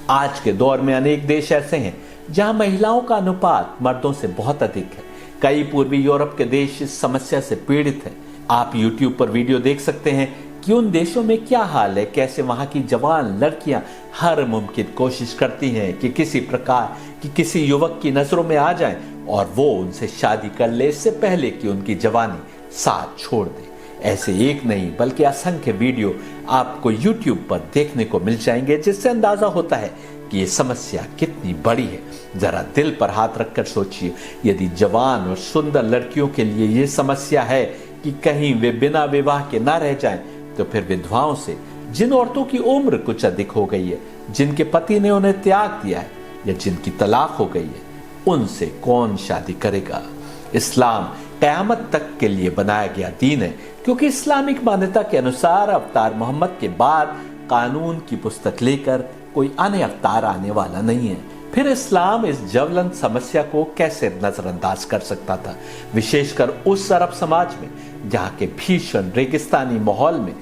आज के दौर में अनेक देश ऐसे हैं जहां महिलाओं का अनुपात मर्दों से बहुत अधिक है। कई पूर्वी यूरोप के देश इस समस्या से पीड़ित हैं। आप YouTube पर वीडियो देख सकते हैं कि उन देशों में क्या हाल है, कैसे वहां की जवान लड़कियां हर मुमकिन कोशिश करती हैं कि किसी प्रकार की किसी युवक की नजरों में आ जाएं और वो उनसे शादी कर ले इससे पहले कि उनकी जवानी साथ छोड़ दे। ऐसे एक नहीं बल्कि असंख्य वीडियो आपको YouTube पर देखने को मिल जाएंगे, जिससे अंदाजा होता है कि ये समस्या कितनी बड़ी है। जरा दिल पर हाथ रखकर सोचिए, यदि जवान और सुंदर लड़कियों के लिए ये समस्या है कि कहीं वे बिना विवाह के ना रह जाएं, तो फिर विधवाओं से, जिन औरतों की उम्र कुछ अधिक हो गई है, जिनके पति ने उन्हें त्याग दिया है या जिनकी तलाक हो गई है, उनसे कौन शादी करेगा। इस्लाम क़यामत तक के लिए बनाया गया दीन है, क्योंकि इस्लामिक मान्यता के अनुसार अवतार मोहम्मद के बाद कानून की पुस्तक लेकर कोई अन्य अवतार आने वाला नहीं है। फिर इस्लाम इस ज्वलंत समस्या को कैसे नजरअंदाज कर सकता था, विशेषकर उस अरब समाज में जहाँ के भीषण रेगिस्तानी माहौल में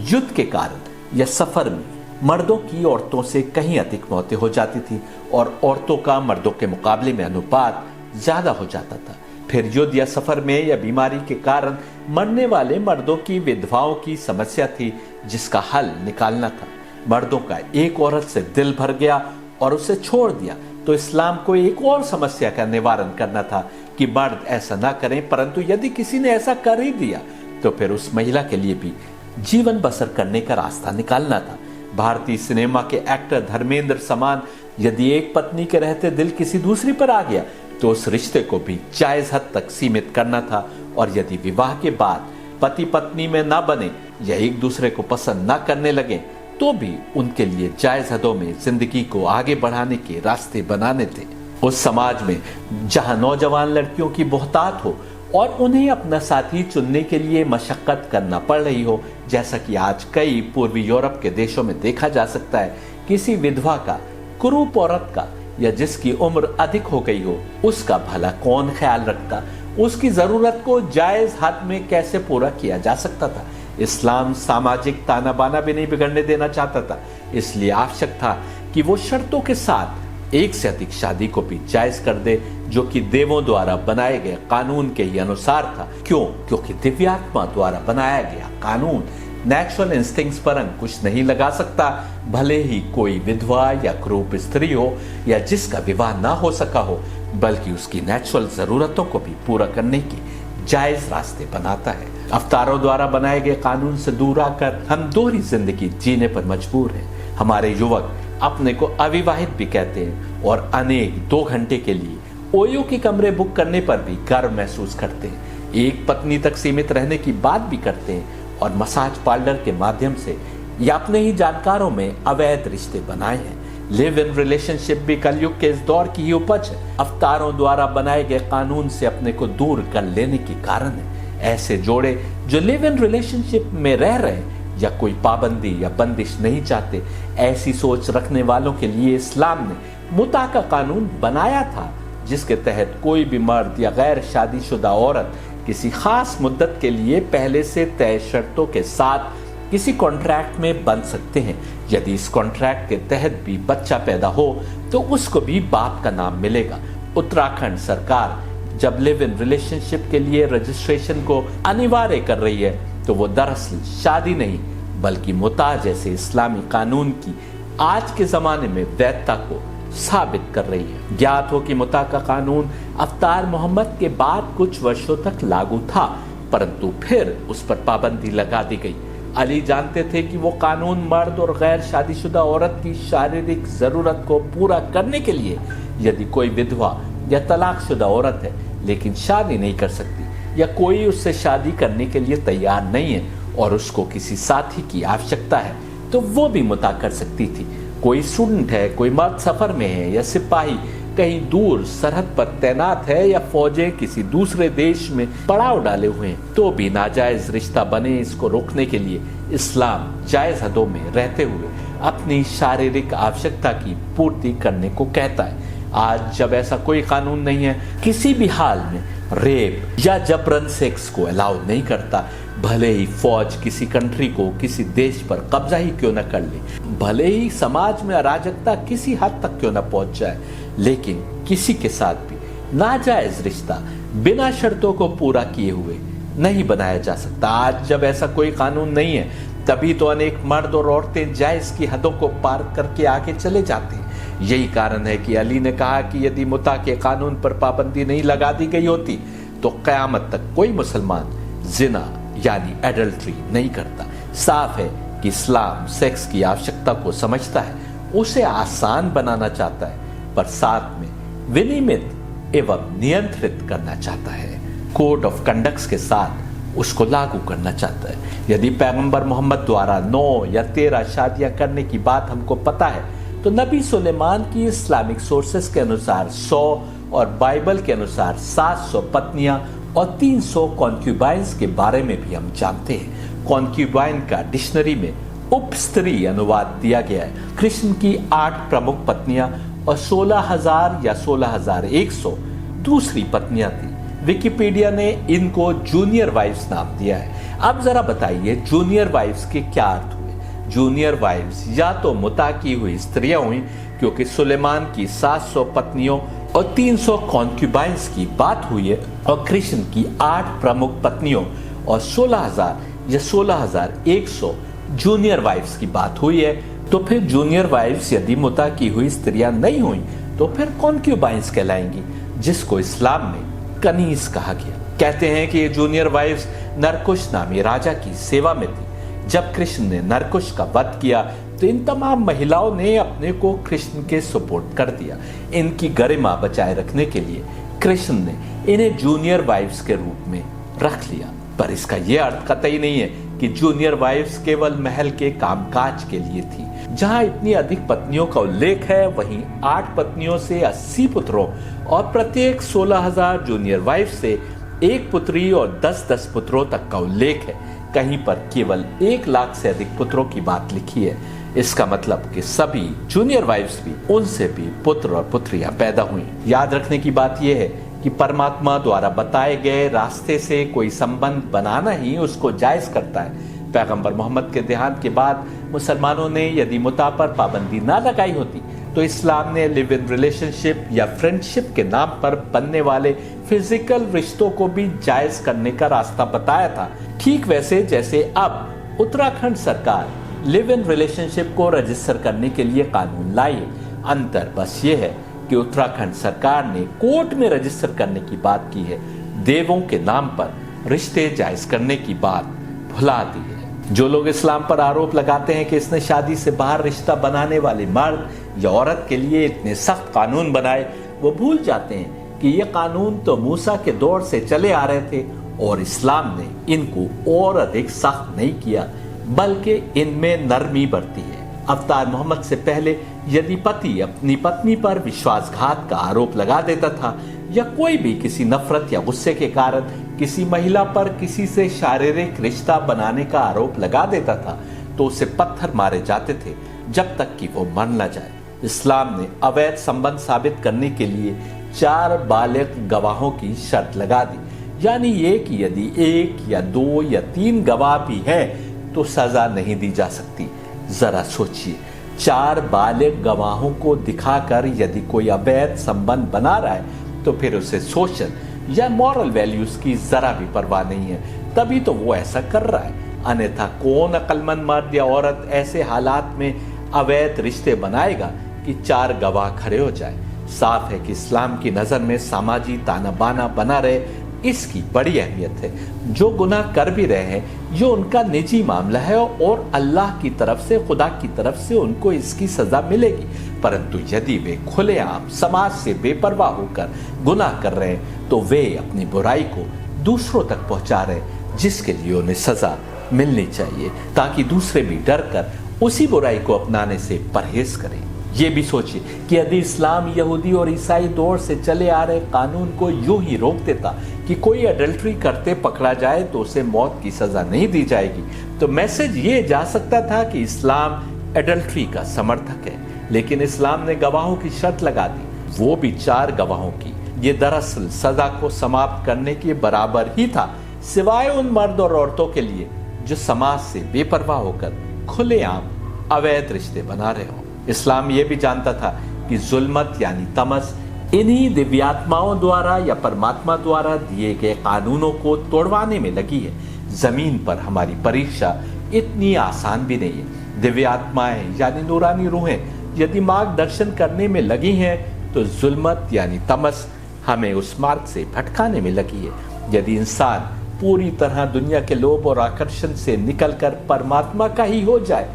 युद्ध के कारण या सफर में मर्दों की औरतों से कहीं अधिक मौतें हो जाती थी और औरतों का मर्दों के मुकाबले में अनुपात ज्यादा हो जाता था। फिर युद्ध या सफर में या बीमारी के कारण मरने वाले मर्दों की विधवाओं की समस्या थी, जिसका हल निकालना था। मर्दों का एक औरत से दिल भर गया और उसे छोड़ दिया, तो इस्लाम को एक और समस्या का निवारण करना था कि मर्द ऐसा ना करें, परंतु यदि किसी ने ऐसा कर ही दिया तो फिर उस महिला के लिए भी जीवन बसर करने का रास्ता निकालना था। भारतीय सिनेमा के एक्टर धर्मेंद्र समान यदि एक पत्नी के रहते दिल किसी दूसरी पर आ गया तो उस रिश्ते को भी जायज हद तक सीमित करना था, और यदि विवाह के बाद पति पत्नी में ना बने या एक दूसरे को पसंद ना करने लगे तो भी उनके लिए जायज हदों में जिंदगी को आगे बढ़ाने के रास्ते बनाने थे। उस समाज में जहां नौजवान लड़कियों की बहुतात हो और उन्हें अपना साथी चुनने के लिए मशक्कत करना पड़ रही हो, जैसा कि आज कई पूर्वी यूरोप के देशों में देखा जा सकता है, किसी विधवा का, कुरूप औरत का या जिसकी उम्र अधिक हो गई हो, उसका भला कौन ख्याल रखता, उसकी जरूरत को जायज हद में कैसे पूरा किया जा सकता था। इस्लाम सामाजिक ताना बाना भी नहीं बिगड़ने देना चाहता था, इसलिए आवश्यक था कि वो शर्तों के साथ एक से अधिक शादी को भी जायज कर दे, जो कि देवों द्वारा बनाए गए कानून के ही अनुसार था। क्यों? क्योंकि दिव्यात्मा द्वारा बनाया गया कानून नेचुरल इंस्टिंक्ट्स पर अंकुश नहीं लगा सकता, भले ही कोई विधवा या क्रूप स्त्री हो या जिसका विवाह ना हो सका हो, बल्कि उसकी नेचुरल जरूरतों को भी पूरा करने की जायज रास्ते बनाता है। अवतारों द्वारा बनाए गए कानून से दूर आकर हम दोहरी जिंदगी जीने पर मजबूर हैं। हमारे युवक अपने को अविवाहित भी कहते हैं और अनेक 2 घंटे के लिए ओयो के कमरे बुक करने पर भी गर्व महसूस करते हैं। एक पत्नी तक सीमित रहने की बात भी करते हैं और मसाज पार्लर के माध्यम से या अपने ही जानकारों में अवैध रिश्ते बनाए हैं। लिव इन रिलेशनशिप भी कलयुग के इस दौर की ही उपज है। अवतारों द्वारा बनाए गए कानून से अपने को दूर कर लेने के कारण है। ऐसे जोड़े जो लिव इन रिलेशनशिप में रह रहे या कोई पाबंदी या बंदिश नहीं चाहते, ऐसी सोच रखने वालों के लिए इस्लाम ने मुता का कानून बनाया था, जिसके तहत कोई भी मर्द या गैर शादीशुदा औरत किसी खास मुद्दत के लिए पहले से तय शर्तों के साथ किसी कॉन्ट्रैक्ट में बंध सकते हैं। यदि इस कॉन्ट्रैक्ट के तहत भी बच्चा पैदा हो तो उसको भी बाप का नाम मिलेगा। उत्तराखंड सरकार जब लिव इन रिलेशनशिप के लिए रजिस्ट्रेशन को अनिवार्य कर रही है तो वो दरअसल शादी नहीं बल्कि मुता जैसे इस्लामी कानून की आज के जमाने में वैधता को साबित कर रही है। ज्ञात हो कि मुता का कानून अवतार मोहम्मद के बाद कुछ वर्षों तक लागू था, परंतु फिर उस पर पाबंदी लगा दी गई। अली जानते थे कि वो कानून मर्द और गैर शादीशुदा औरत की शारीरिक जरूरत को पूरा करने के लिए, यदि कोई विधवा या तलाकशुदा औरत है लेकिन शादी नहीं कर सकती या कोई उससे शादी करने के लिए तैयार नहीं है और उसको किसी साथी की आवश्यकता है, तो वो भी मुता कर सकती थी। कोई स्टूडेंट है, कोई मर्द सफर में है या सिपाही कहीं दूर सरहद पर तैनात है या फौजें किसी दूसरे देश में पड़ाव डाले हुए हैं, तो भी नाजायज रिश्ता बने, इसको रोकने के लिए इस्लाम जायज हदों में रहते हुए अपनी शारीरिक आवश्यकता की पूर्ति करने को कहता है। आज जब ऐसा कोई कानून नहीं है, किसी भी हाल में रेप या जबरन सेक्स को अलाउ नहीं करता, भले ही फौज किसी कंट्री को, किसी देश पर कब्जा ही क्यों न कर ले, भले ही समाज में अराजकता किसी हद तक क्यों न पहुंच जाए, लेकिन किसी के साथ भी नाजायज रिश्ता बिना शर्तों को पूरा किए हुए नहीं बनाया जा सकता। आज जब ऐसा कोई कानून नहीं है, तभी तो अनेक मर्द और औरतें जायज की हदों को पार करके आगे चले जाते हैं। यही कारण है कि अली ने कहा कि यदि मुता के कानून पर पाबंदी नहीं लगा दी गई होती तो कयामत तक कोई मुसलमान जिना यानी एडल्ट्री नहीं करता। साफ है कि इस्लाम सेक्स की आवश्यकता को समझता है, उसे आसान बनाना चाहता है, पर साथ में विनियमित एवं नियंत्रित करना चाहता है। कोड ऑफ कंडक्ट के साथ उसको लागू करना चाहता है। यदि पैगंबर मोहम्मद द्वारा 9 या 13 शादियां करने की बात हमको पता है, तो नबी सुलेमान की इस्लामिक सोर्सेस के अनुसार 100 और बाइबल के अनुसार 700 पत्नियां और 300 कॉन्क्यूबाइंस के बारे में भी हम जानते हैं। कॉन्क्यूबाइन का डिक्शनरी में उपस्त्री अनुवाद दिया गया है। कृष्ण की 8 प्रमुख पत्नियां और 16,000 या 16,100 दूसरी पत्नियां थी। विकिपीडिया ने इनको जूनियर वाइफ्स नाम दिया है। अब जरा बताइए जूनियर वाइफ्स के क्या अर्थ हुए। जूनियर वाइफ्स या तो मुता की हुई स्त्रियां हुई, क्योंकि सुलेमान की 700 पत्नियों और 300 कॉन्क्यूबाइंस की बात हुई है, और कृष्ण की 8 प्रमुख पत्नियों और 16,000 या 16,100 जूनियर वाइफ्स की बात हुई है। तो फिर जूनियर वाइफ्स यदि मुता की हुई स्त्रियां नहीं हुई तो फिर कॉन्क्यूबाइंस कहलाएंगी, जिसको इस्लाम में कनीज कहा गया। कहते हैं कि ये जूनियर वाइफ्स नरकुश नामी राजा की सेवा में थी। जब कृष्ण ने नरकुश का वध किया तो इन तमाम महिलाओं ने अपने को कृष्ण के सुपुर्द कर दिया। इनकी गरिमा बचाए रखने के लिए कृष्ण ने इन्हें जूनियर वाइफ्स के रूप में रख लिया। पर इसका यह अर्थ कतई नहीं है कि जूनियर वाइफ्स केवल महल के कामकाज के लिए थी। जहां इतनी अधिक पत्नियों का उल्लेख है, वहीं 8 पत्नियों से 80 पुत्रों और प्रत्येक 16,000 जूनियर वाइफ से 1 पुत्री और 10-10 पुत्रों तक का उल्लेख है। कहीं पर केवल 1 लाख से अधिक पुत्रों की बात लिखी है। इसका मतलब कि सभी जूनियर वाइफ्स भी, उनसे भी पुत्र और पुत्रियां पैदा हुई। याद रखने की बात यह है कि परमात्मा द्वारा बताए गए रास्ते से कोई संबंध बनाना ही उसको जायज करता है। पैगंबर मोहम्मद के देहांत के बाद मुसलमानों ने यदि मुता पर पाबंदी ना लगाई होती तो इस्लाम ने लिव इन रिलेशनशिप या फ्रेंडशिप के नाम पर बनने वाले फिजिकल रिश्तों को भी जायज करने का रास्ता बताया था। ठीक वैसे जैसे अब उत्तराखंड सरकार लिव इन रिलेशनशिप को रजिस्टर करने के लिए कानून लाई है। अंतर बस ये है कि उत्तराखंड सरकार ने कोर्ट में रजिस्टर करने की बात की है, देवों के नाम पर रिश्ते जायज करने की बात भुला दी है। जो लोग इस्लाम पर आरोप लगाते हैं कि इसने शादी से बाहर रिश्ता बनाने वाले मर्द या औरत के लिए इतने सख्त कानून बनाए, वो भूल जाते हैं कि ये कानून तो मूसा के दौर से चले आ रहे थे और इस्लाम ने इनको और अधिक सख्त नहीं किया, बल्कि इनमें नरमी बरती है। अवतार मोहम्मद से पहले यदि पति अपनी पत्नी पर विश्वासघात का आरोप लगा देता था या कोई भी किसी नफरत या गुस्से के कारण किसी महिला पर किसी से शारीरिक रिश्ता बनाने का आरोप लगा देता था तो उसे पत्थर मारे जाते थे जब तक कि वो मर न जाए। इस्लाम ने अवैध संबंध साबित करने के लिए 4 बालिग गवाहों की शर्त लगा दी, यानी ये कि यदि 1 या 2 या 3 गवाह भी हैं तो सजा नहीं दी जा सकती। जरा सोचिए, 4 बालिग गवाहों को दिखाकर यदि कोई अवैध संबंध बना रहा है तो फिर उसे सोशल या मॉरल वैल्यूज की जरा भी परवाह नहीं है, तभी तो वो ऐसा कर रहा है। अन्यथा कौन अक्लमंद मर्द या औरत ऐसे हालात में अवैध रिश्ते बनाएगा कि 4 गवाह खड़े हो जाए। साफ है कि इस्लाम की नजर में सामाजिक ताना बाना बना रहे, इसकी बड़ी अहमियत है। जो गुनाह कर भी रहे हैं ये उनका निजी मामला है और अल्लाह की तरफ से, खुदा की तरफ से उनको इसकी सजा मिलेगी। परंतु यदि वे खुलेआम समाज से बेपरवाह होकर गुनाह कर रहे हैं तो वे अपनी बुराई को दूसरों तक पहुंचा रहे हैं, जिसके लिए उन्हें सजा मिलनी चाहिए, ताकि दूसरे भी डर कर उसी बुराई को अपनाने से परहेज करें। ये भी सोचिए कि यदि इस्लाम यहूदी और ईसाई दौर से चले आ रहे कानून को यूं ही रोक देता कि कोई अडल्ट्री करते पकड़ा जाए तो उसे मौत की सजा नहीं दी जाएगी, तो मैसेज ये जा सकता था कि इस्लाम अडल्ट्री का समर्थक है। लेकिन इस्लाम ने गवाहों की शर्त लगा दी, वो भी 4 गवाहों की, ये दरअसल सजा को समाप्त करने के बराबर ही था, सिवाय उन मर्द और औरतों के लिए जो समाज से बेपरवाह होकर खुलेआम अवैध रिश्ते बना रहे हो। इस्लाम ये भी जानता था कि जुल्मत यानी तमस इन्हीं दिव्यात्माओं द्वारा या परमात्मा द्वारा दिए गए कानूनों को तोड़वाने में लगी है। जमीन पर हमारी परीक्षा इतनी आसान भी नहीं है। दिव्यात्माएं यानी नूरानी रूहें यदि मार्गदर्शन करने में लगी हैं, तो जुल्मत यानी तमस हमें उस मार्ग से भटकाने में लगी है। यदि इंसान पूरी तरह दुनिया के लोभ और आकर्षण से निकलकर परमात्मा का ही हो जाए,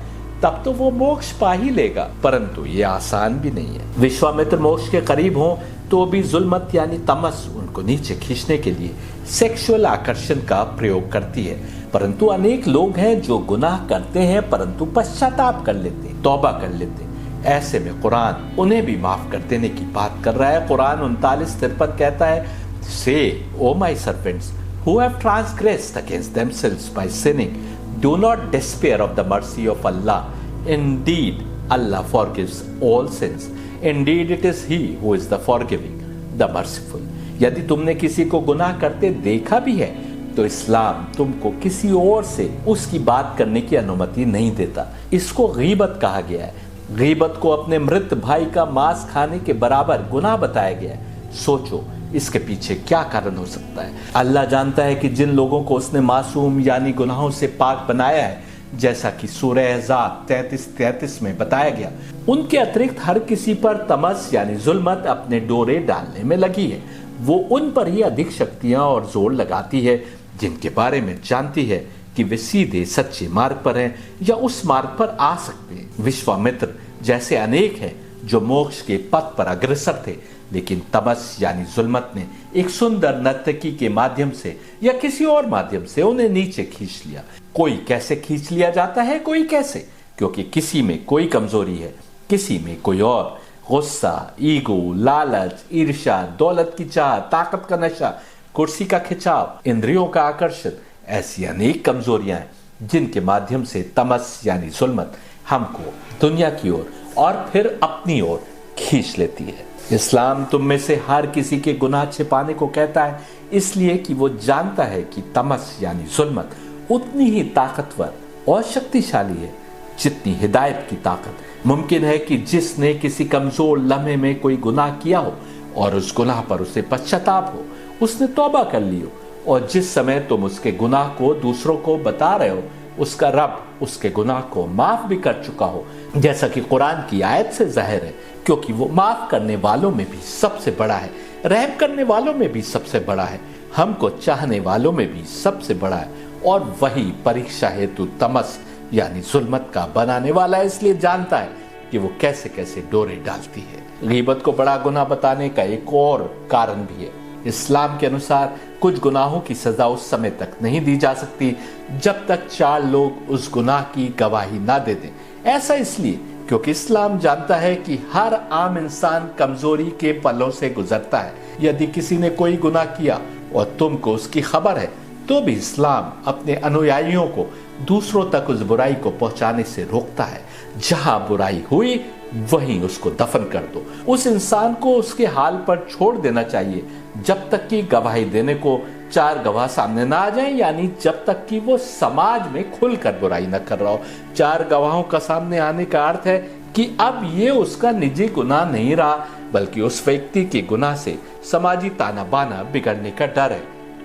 तब तो वो मोक्ष पा ही लेगा, परंतु ये आसान भी नहीं है। विश्वामित्र मोक्ष के करीब हों तो भी जुल्मत यानी तमस उनको नीचे खींचने के लिए सेक्सुअल आकर्षण का प्रयोग करती है। परंतु अनेक लोग हैं जो गुनाह करते हैं परंतु पश्चाताप कर लेते हैं, तौबा कर लेते हैं। ऐसे में कुरान उन्हें भी माफ कर देने की बात कर रहा है। कुरान 39:53 कहता है, से oh my servants who have transgressed against themselves by sinning, do not despair of the mercy of Allah. Indeed, Allah forgives all sins. Indeed, it is He who is the forgiving, the merciful. यदि तुमने किसी को गुनाह करते देखा भी है, तो इस्लाम तुमको किसी और से उसकी बात करने की अनुमति नहीं देता। इसको गीबत कहा गया है। गीबत को अपने मृत भाई का मांस खाने के बराबर गुनाह बताया गया है। सोचो इसके पीछे क्या कारण हो सकता है। अल्लाह जानता है कि जिन लोगों को उसने मासूम यानी गुनाहों से पाक बनाया है, जैसा कि सूरह अहज़ाब 33:33 में बताया गया, उनके अतिरिक्त हर किसी पर तमस यानी जुल्मत अपने डोरे डालने में लगी है। वो उन पर ही अधिक शक्तियां और जोर लगाती है जिनके बारे में जानती है कि वे सीधे सच्चे मार्ग पर हैं या उस मार्ग पर आ सकते हैं। विश्वामित्र जैसे अनेक हैं जो मोक्ष के पथ पर अग्रसर थे, लेकिन तमस यानी जुल्मत ने एक सुंदर नर्तकी के माध्यम से या किसी और माध्यम से उन्हें नीचे खींच लिया। कोई कैसे खींच लिया जाता है, कोई कैसे, क्योंकि किसी में कोई कमजोरी है, किसी में कोई और। गुस्सा, ईगो, लालच, ईर्ष्या, दौलत की चाह, ताकत का नशा, कुर्सी का खिंचाव, इंद्रियों का आकर्षण, ऐसी अनेक कमजोरियां हैं जिनके माध्यम से तमस यानी जुल्मत हमको दुनिया की ओर और फिर अपनी ओर खींच लेती है। इस्लाम तुम में से हर किसी के गुनाह छिपाने को कहता है, इसलिए कि वो जानता है कि तमस यानी जुल्मत उतनी ही ताकतवर और शक्तिशाली है जितनी हिदायत की ताकत। मुमकिन है कि जिसने किसी कमजोर लम्हे में कोई गुनाह किया हो और उस गुनाह पर उसे पश्चाताप हो, उसने तौबा कर ली हो, और जिस समय तुम उसके गुनाह को दूसरों को बता रहे हो, उसका रब उसके गुनाह को माफ भी कर चुका हो, जैसा कि कुरान की आयत से जाहिर है, क्योंकि वो माफ करने वालों में भी सबसे बड़ा है, रहम करने वालों में भी सबसे बड़ा है, हमको चाहने वालों में भी सबसे बड़ा है। और वही परीक्षा हेतु तमस यानी जुल्मत का बनाने वाला है, इसलिए जानता है कि वो कैसे कैसे डोरे डालती है। गीबत को बड़ा गुनाह बताने का एक और कारण भी है। इस्लाम के अनुसार कुछ गुनाहों की सजा उस समय तक नहीं दी जा सकती जब तक 4 लोग उस गुनाह की गवाही ना दे दें। ऐसा इसलिए क्योंकि इस्लाम जानता है कि हर आम इंसान कमजोरी के पलों से गुजरता है। यदि किसी ने कोई गुनाह किया और तुमको उसकी खबर है, तो भी इस्लाम अपने अनुयायियों को दूसरों तक उस बुराई को पहुंचाने से रोकता है। जहां बुराई हुई वहीं उसको दफन कर दो। उस इंसान को उसके हाल पर छोड़ देना चाहिए जब तक कि गवाही देने को 4 गवाह सामने ना आ जाएं, यानी जब तक कि वो समाज में खुलकर बुराई न कर रहा हो। 4 गवाहों का सामने आने का अर्थ है कि अब ये उसका निजी गुनाह नहीं रहा, बल्कि उस व्यक्ति के गुनाह से समाजी ताना बाना बिगड़ने का डर है।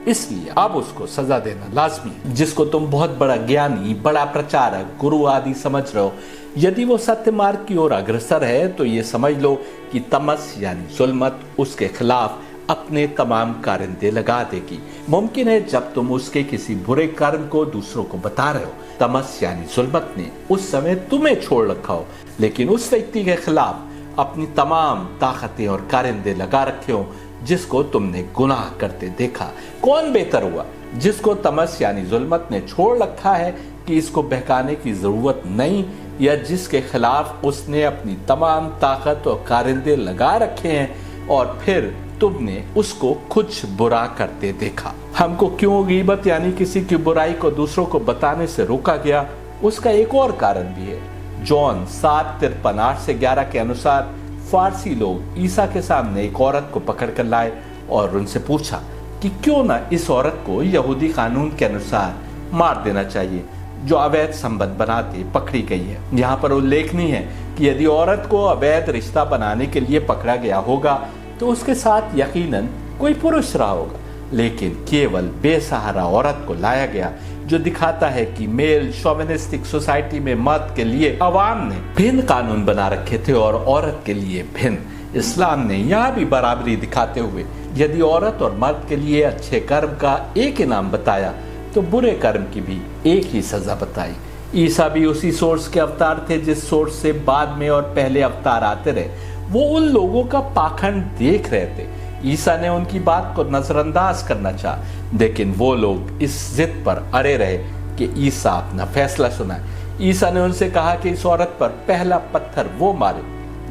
इसलिए अब उसको सजा देना लाजमी है। जिसको तुम बहुत बड़ा ज्ञानी, बड़ा प्रचारक, गुरु आदि समझ रहे हो, यदि वो सत्य मार्ग की ओर अग्रसर है, तो ये समझ लो कि तमस यानी जुल्मत उसके खिलाफ अपने तमाम कारिंदे लगा देगी। मुमकिन है जब तुम उसके किसी बुरे कारण को दूसरों को बता रहे हो, तमस यानी जुल्मत ने उस समय तुम्हें छोड़ रखा हो, लेकिन उस व्यक्ति के खिलाफ अपनी तमाम ताकतें और कारिंदे लगा रखे हो जिसको तुमने गुनाह करते देखा। कौन बेहतर हुआ, जिसको तमस यानी जुल्मत ने छोड़ रखा है कि इसको बहकाने की जरूरत नहीं, या जिसके खिलाफ उसने अपनी तमाम ताकत और कारिंदे लगा रखे हैं और फिर तुमने उसको कुछ बुरा करते देखा। हमको क्यों गीबत यानी किसी की बुराई को दूसरों को बताने से रोका गया, उसका एक और कारण भी है। जॉन 7:53-8-11 के अनुसार फारसी लोग ईसा के सामने एक औरत को पकड़ कर लाए और उनसे पूछा कि क्यों ना इस औरत को यहूदी कानून के अनुसार मार देना चाहिए, जो अवैध संबंध बनाते पकड़ी गई है। यहाँ पर उल्लेखनीय है कि यदि औरत को अवैध रिश्ता बनाने के लिए पकड़ा गया होगा तो उसके साथ यकीनन कोई पुरुष रहा होगा, लेकिन केवल बेसहारा औरत को लाया गया, जो दिखाता है कि मेल शोविनिस्टिक सोसाइटी में मर्द के लिए अवाम ने भिन्न कानून बना रखे थे और औरत के लिए भिन्न। इस्लाम ने यहाँ भी बराबरी दिखाते हुए यदि औरत और मर्द के लिए अच्छे कर्म का एक इनाम बताया तो बुरे कर्म की भी एक ही सजा बताई। ईसा भी उसी सोर्स के अवतार थे जिस सोर्स से बाद में और पहले अवतार आते रहे। वो उन लोगों का पाखंड देख रहे थे। ईसा ने उनकी बात को नजरअंदाज करना चाहा, लेकिन वो लोग इस जिद पर अड़े रहे कि ईसा अपना फैसला सुनाए। ईसा ने उनसे कहा कि इस औरत पर पहला पत्थर वो मारे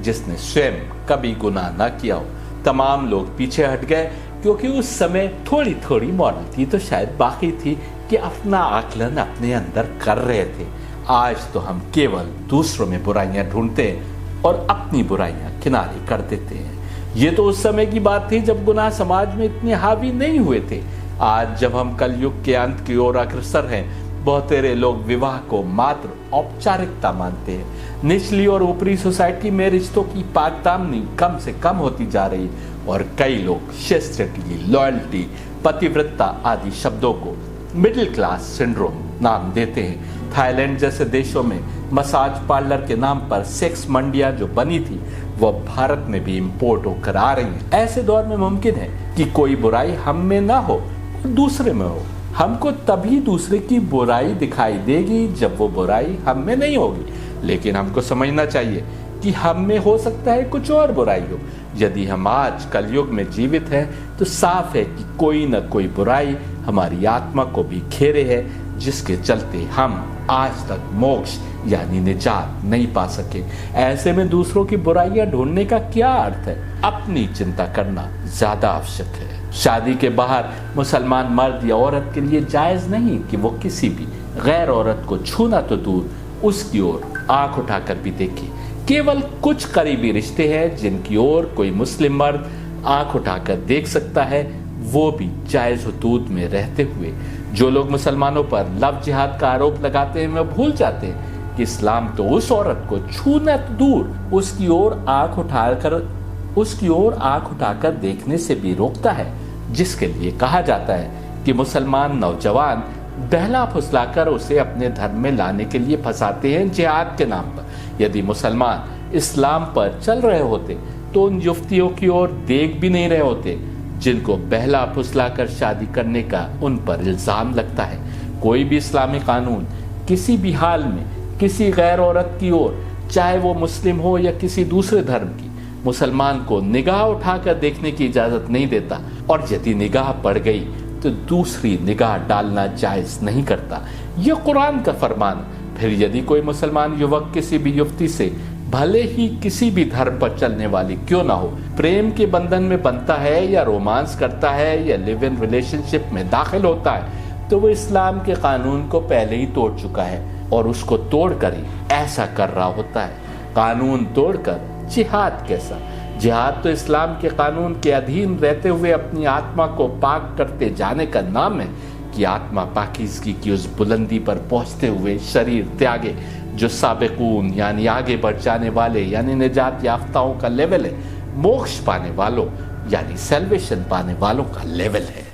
जिसने स्वयं कभी गुनाह न किया हो। तमाम लोग पीछे हट गए, क्योंकि उस समय थोड़ी थोड़ी मॉरलिटी तो शायद बाकी थी कि अपना आकलन अपने अंदर कर रहे थे। आज तो हम केवल दूसरों में बुराइयां ढूंढते हैं और अपनी बुराइयां किनारे कर देते हैं। ये तो उस समय की बात थी जब गुनाह समाज में इतने हावी नहीं हुए थे। आज जब हम कलयुग के अंत की ओर अग्रसर हैं, बहुतेरे लोग विवाह को मात्र औपचारिकता मानते हैं। निचली और ऊपरी सोसाइटी में रिश्तों की पाकदामनी कम से कम होती जा रही और कई लोग चैस्टिटी, लॉयल्टी, पतिव्रता आदि शब्दों को मिडिल क्लास सिंड्रोम नाम देते हैं। थाईलैंड जैसे देशों में मसाज पार्लर के नाम पर सेक्स मंडियां जो बनी थी वह भारत में भी इंपोर्ट होकर आ रही हैं। ऐसे दौर में मुमकिन है कि कोई बुराई हम में ना हो, दूसरे में हो। हमको तभी दूसरे की बुराई दिखाई देगी जब वो बुराई हम में नहीं होगी, लेकिन हमको समझना चाहिए कि हम में हो सकता है कुछ और बुराई हो। यदि हम आज कलयुग में जीवित हैं तो साफ है कि कोई न कोई बुराई हमारी आत्मा को भी घेरे है, जिसके चलते हम आज तक मोक्ष यानी निजात नहीं पा सके। ऐसे में दूसरों की बुराइयां ढूंढने का क्या अर्थ है? अपनी चिंता करना ज्यादा आवश्यक है। शादी के बाहर मुसलमान मर्द या औरत के लिए जायज नहीं कि वो किसी भी गैर औरत को छूना तो दूर, उसकी ओर आंख उठाकर भी देखे। केवल कुछ करीबी रिश्ते हैं जिनकी ओर कोई मुस्लिम मर्द आंख उठाकर देख सकता है, वो भी जायज हुदूद में रहते हुए। जो लोग मुसलमानों पर लव जिहाद का आरोप लगाते हैं, वे भूल जाते हैं कि इस्लाम तो उस औरत को छूना तो दूर, उसकी ओर आंख उठाकर देखने से भी रोकता है, जिसके लिए कहा जाता है कि मुसलमान नौजवान बहला फुसलाकर उसे अपने धर्म में लाने के लिए फंसाते हैं जिहाद के नाम पर। यदि मुसलमान इस्लाम पर चल रहे होते तो उन युवतियों की ओर देख भी नहीं रहे होते जिनको बहला फुसलाकर शादी करने का उन पर इल्जाम लगता है। कोई भी इस्लामी कानून किसी भी हाल में किसी गैर औरत की ओर, चाहे वो मुस्लिम हो या किसी दूसरे धर्म की, मुसलमान को निगाह उठाकर देखने की इजाजत नहीं देता, और यदि निगाह पड़ गई तो दूसरी निगाह डालना जायज नहीं करता। यह कुरान का फरमान। फिर यदि कोई मुसलमान युवक किसी भी युवती से, भले ही किसी भी धर्म पर चलने वाली क्यों ना हो, प्रेम के बंधन में बनता है या रोमांस करता है या लिव इन रिलेशनशिप में दाखिल होता है, तो वो इस्लाम के कानून को पहले ही तोड़ चुका है और उसको तोड़कर ही ऐसा कर रहा होता है। कानून तोड़कर जिहाद कैसा? जिहाद तो इस्लाम के कानून के अधीन रहते हुए अपनी आत्मा को पाक करते जाने का नाम है कि आत्मा पाकीज़गी की उस बुलंदी पर पहुंचते हुए शरीर त्यागे जो साबिकून यानी आगे बढ़ जाने वाले यानी निजात याफ्ताओं का लेवल है, मोक्ष पाने वालों यानी सैल्वेशन पाने वालों का लेवल है।